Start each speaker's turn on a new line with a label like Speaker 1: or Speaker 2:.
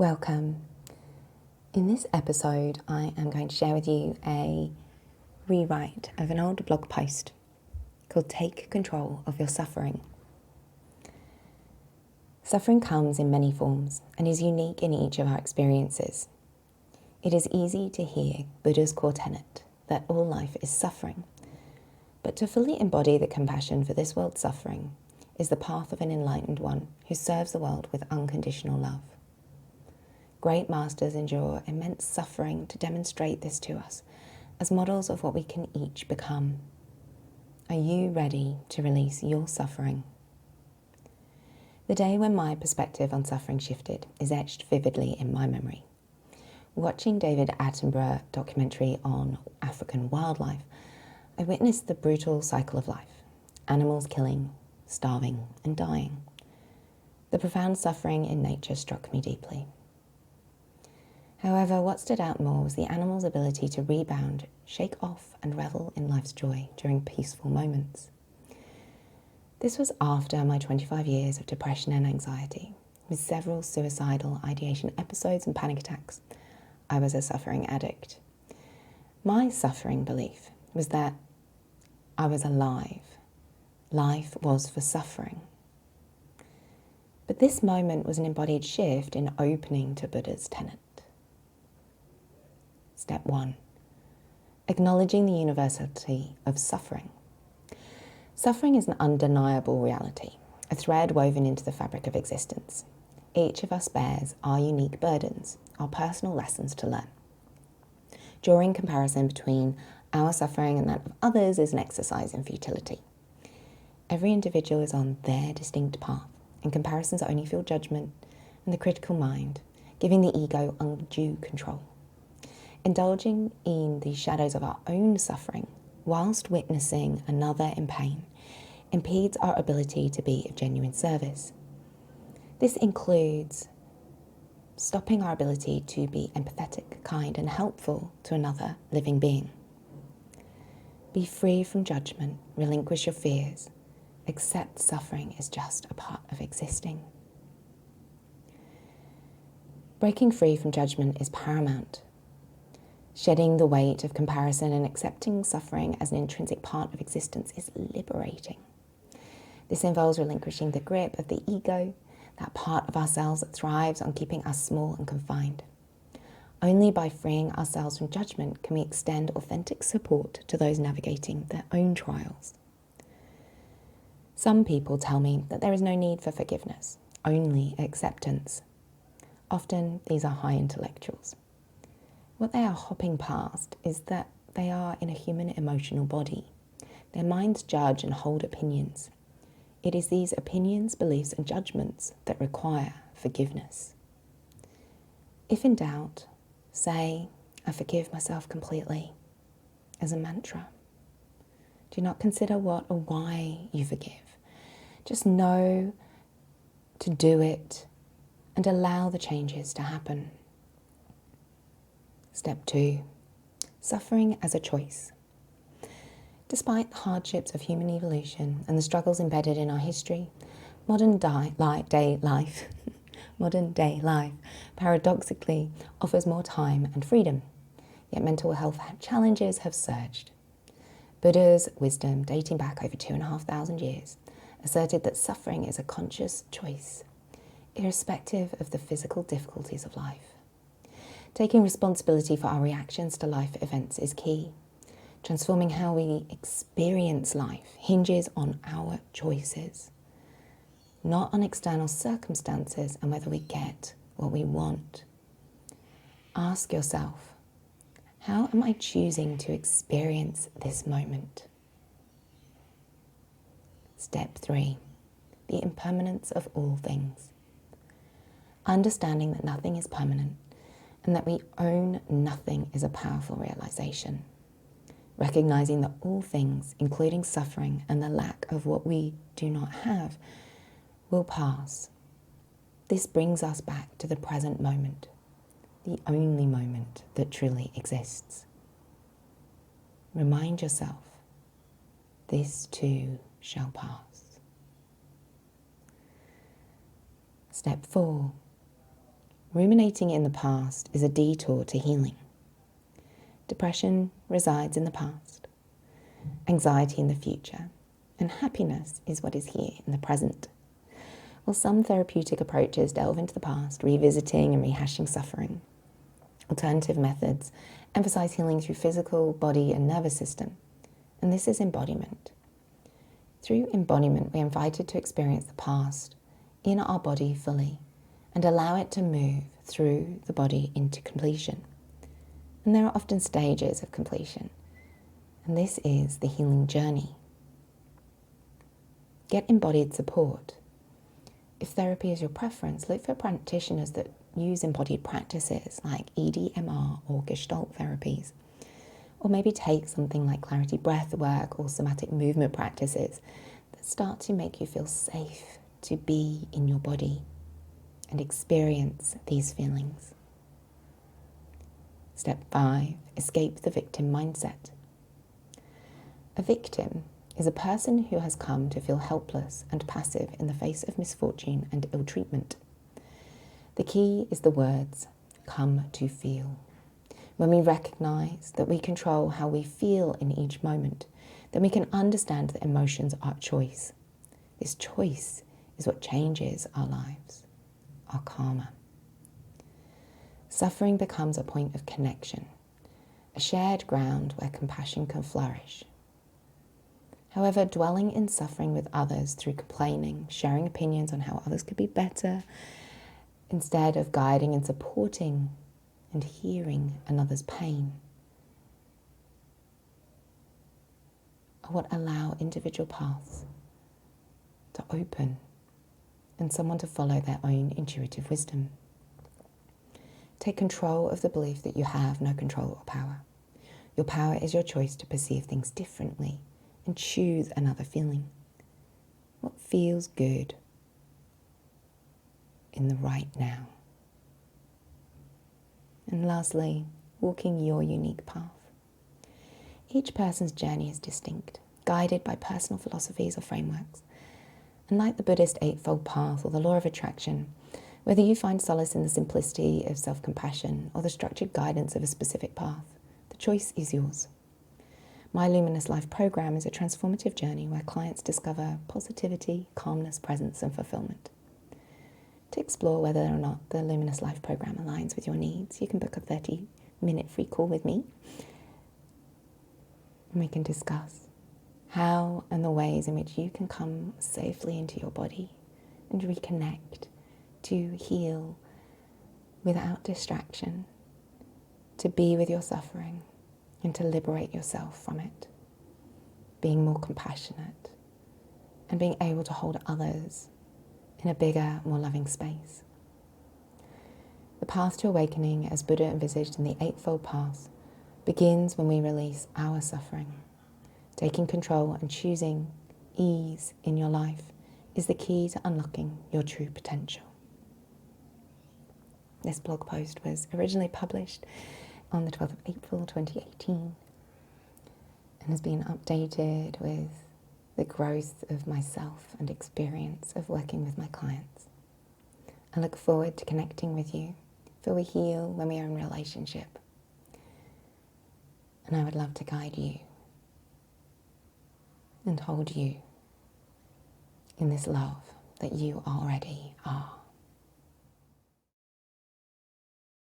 Speaker 1: Welcome. In this episode, I am going to share with you a rewrite of an old blog post called Take Control of Your Suffering. Suffering comes in many forms and is unique in each of our experiences. It is easy to hear Buddha's core tenet that all life is suffering, but to fully embody the compassion for this world's suffering is the path of an enlightened one who serves the world with unconditional love. Great masters endure immense suffering to demonstrate this to us as models of what we can each become. Are you ready to release your suffering? The day when my perspective on suffering shifted is etched vividly in my memory. Watching David Attenborough documentary on African wildlife, I witnessed the brutal cycle of life, animals killing, starving and dying. The profound suffering in nature struck me deeply. However, what stood out more was the animal's ability to rebound, shake off and revel in life's joy during peaceful moments. This was after my 25 years of depression and anxiety, with several suicidal ideation episodes and panic attacks. I was a suffering addict. My suffering belief was that I was alive. Life was for suffering. But this moment was an embodied shift in opening to Buddha's tenet. Step 1. Acknowledging the universality of suffering. Suffering is an undeniable reality, a thread woven into the fabric of existence. Each of us bears our unique burdens, our personal lessons to learn. Drawing comparison between our suffering and that of others is an exercise in futility. Every individual is on their distinct path, and comparisons only fuel judgment and the critical mind, giving the ego undue control. Indulging in the shadows of our own suffering whilst witnessing another in pain impedes our ability to be of genuine service. This includes stopping our ability to be empathetic, kind and helpful to another living being. Be free from judgment, relinquish your fears, accept suffering is just a part of existing. Breaking free from judgment is paramount. Shedding the weight of comparison and accepting suffering as an intrinsic part of existence is liberating. This involves relinquishing the grip of the ego, that part of ourselves that thrives on keeping us small and confined. Only by freeing ourselves from judgment can we extend authentic support to those navigating their own trials. Some people tell me that there is no need for forgiveness, only acceptance. Often these are high intellectuals. What they are hopping past is that they are in a human emotional body. Their minds judge and hold opinions. It is these opinions, beliefs and judgments that require forgiveness. If in doubt, say, I forgive myself completely, as a mantra. Do not consider what or why you forgive. Just know to do it and allow the changes to happen. Step 2. Suffering as a choice. Despite the hardships of human evolution and the struggles embedded in our history, modern day life paradoxically offers more time and freedom, yet mental health challenges have surged. Buddha's wisdom, dating back over 2,500 years, asserted that suffering is a conscious choice, irrespective of the physical difficulties of life. Taking responsibility for our reactions to life events is key. Transforming how we experience life hinges on our choices, not on external circumstances and whether we get what we want. Ask yourself, how am I choosing to experience this moment? Step 3. The impermanence of all things. Understanding that nothing is permanent and that we own nothing is a powerful realization. Recognizing that all things, including suffering and the lack of what we do not have, will pass. This brings us back to the present moment, the only moment that truly exists. Remind yourself, this too shall pass. Step 4. Ruminating in the past is a detour to healing. Depression resides in the past, anxiety in the future, and happiness is what is here in the present. While some therapeutic approaches delve into the past, revisiting and rehashing suffering, alternative methods emphasize healing through physical, body, and nervous system, and this is embodiment. Through embodiment, we are invited to experience the past in our body fully and allow it to move through the body into completion. And there are often stages of completion, and this is the healing journey. Get embodied support. If therapy is your preference, look for practitioners that use embodied practices like EDMR or Gestalt therapies. Or maybe take something like clarity breath work or somatic movement practices that start to make you feel safe to be in your body and experience these feelings. Step 5, escape the victim mindset. A victim is a person who has come to feel helpless and passive in the face of misfortune and ill treatment. The key is the words, come to feel. When we recognize that we control how we feel in each moment, then we can understand that emotions are a choice. This choice is what changes our lives, our karma. Suffering becomes a point of connection, a shared ground where compassion can flourish. However, dwelling in suffering with others through complaining, sharing opinions on how others could be better, instead of guiding and supporting and hearing another's pain, are what allow individual paths to open and someone to follow their own intuitive wisdom. Take control of the belief that you have no control or power. Your power is your choice to perceive things differently and choose another feeling. What feels good in the right now? And lastly, walking your unique path. Each person's journey is distinct, guided by personal philosophies or frameworks. And like the Buddhist Eightfold Path or the Law of Attraction, whether you find solace in the simplicity of self-compassion or the structured guidance of a specific path, the choice is yours. My Luminous Life program is a transformative journey where clients discover positivity, calmness, presence, and fulfillment. To explore whether or not the Luminous Life program aligns with your needs, you can book a 30-minute free call with me, and we can discuss how and the ways in which you can come safely into your body and reconnect to heal without distraction, to be with your suffering and to liberate yourself from it, being more compassionate and being able to hold others in a bigger, more loving space. The path to awakening, as Buddha envisaged in the Eightfold Path, begins when we release our suffering. Taking control and choosing ease in your life is the key to unlocking your true potential. This blog post was originally published on the 12th of April 2018 and has been updated with the growth of myself and experience of working with my clients. I look forward to connecting with you, for we heal when we are in relationship. And I would love to guide you and hold you in this love that you already are.